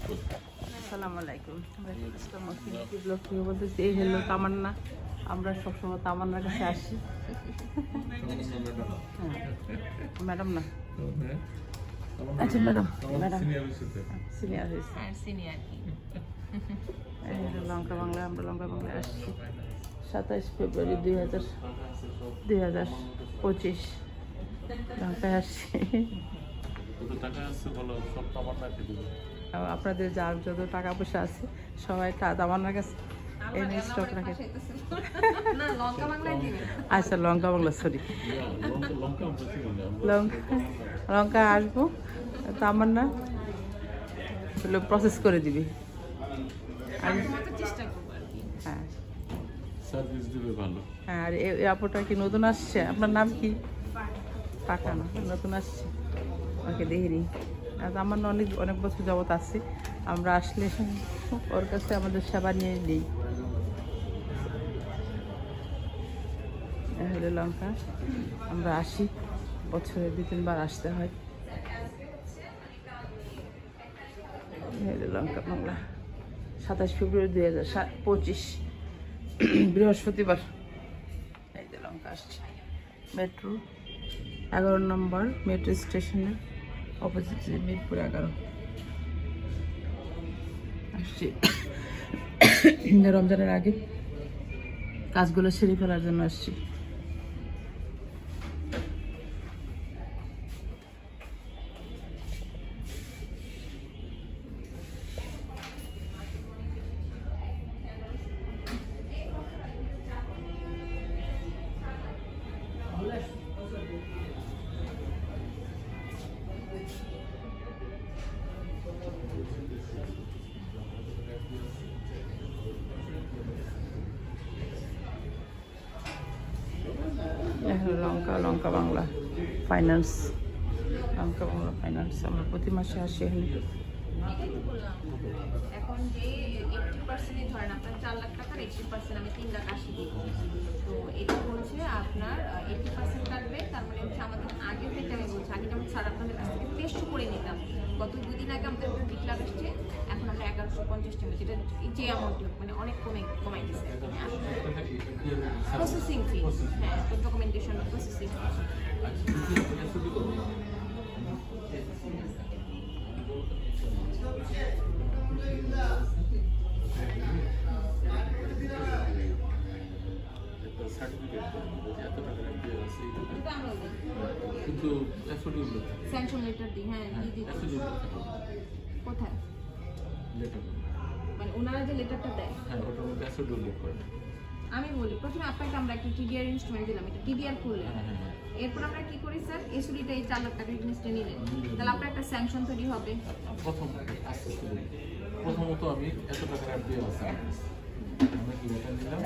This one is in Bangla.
আসসালামু আলাইকুম। বলতেছি এই হলো তামান্না। আমরা সবসময় তামান্নার কাছে আসি। ম্যাডাম না, আচ্ছা ম্যাডাম, ম্যাডাম সিনিয়র হয়েছে। এই হলো লঙ্কা বাংলা। আমরা লঙ্কা বাংলায় আসছি 27 ফেব্রুয়ারি 2025 লঙ্কায় আসছি। আপনাদের যার যত টাকা পয়সা আছে সবাই তামান্নার কাছে এনে স্টক রাখে। আচ্ছা লঙ্কা বাংলা, সরি লঙ্কা আসবো, তামান্না হলো প্রসেস করে দিবি। হ্যাঁ হ্যাঁ, আর এই আপুটা কি নতুন আসছে? আপনার নাম কি? টাকা না, নতুন আসছে। ওকে দেখিনি। আমার অনেক অনেক বছর যাবত আসছি। আমরা আসলে ওর কাছে আমাদের সেবা নিয়ে নিই। হলে লঙ্কা আমরা আসি, বছরে 2-3 বার আসতে হয়। লঙ্কা বাংলা 27 ফেব্রুয়ারি 2025 বৃহস্পতিবার। এই যে লঙ্কা আসছে মেট্রো 11 নম্বর মেট্রো স্টেশনের অপোজিট, মিরপুর 11 আসছি। রমজানের আগে কাজগুলো সেরে ফেলার জন্য আসছি। লঙ্কা বাংলা ফাইন্যান্স, লঙ্কা বাংলা ফাইন্যান্স। আমরা প্রতি মাসে আসি এখানে। এখন যে 80% ধরেন আপনার 4 লাখ টাকার 80% আমি 3,80,000 দিব। তো এটা হচ্ছে আপনার 80% কাটবে। তার মানে হচ্ছে আমাদের আগে যেটা আমি বলছি, আগে যেমন স্যার আপনাদের কাছ থেকে টেস্ট করে নিতাম। গত 2 দিন আগে আমাদের ডিক্লার আসছে, এখন আমরা 1150 টাকা, যেটা যে অ্যামাউন্ট মানে অনেক কমাই দিচ্ছে। প্রসেসিং ফি, হ্যাঁ, তো documentation processing fee. Sanction letter দিই, হ্যাঁ দিই। কোথায়? মানে ওনারা যে লেটারটা দেয়, আমি বলি প্রথমে আপনাকে আমরা একটা টিডিআর ইনস্ট্রুমেন্ট দিলাম, এটা টিডিআর করলেন। এরপর আমরা কি করি স্যার, এসুলিটা এই 4 লাখ টাকা জিনিসটা নিলেন, তাহলে আপনার একটা স্যাংশন তৈরি হবে। প্রথমত আমি এত টাকা দিয়ে আছে আমরা কি লেটার নিলাম,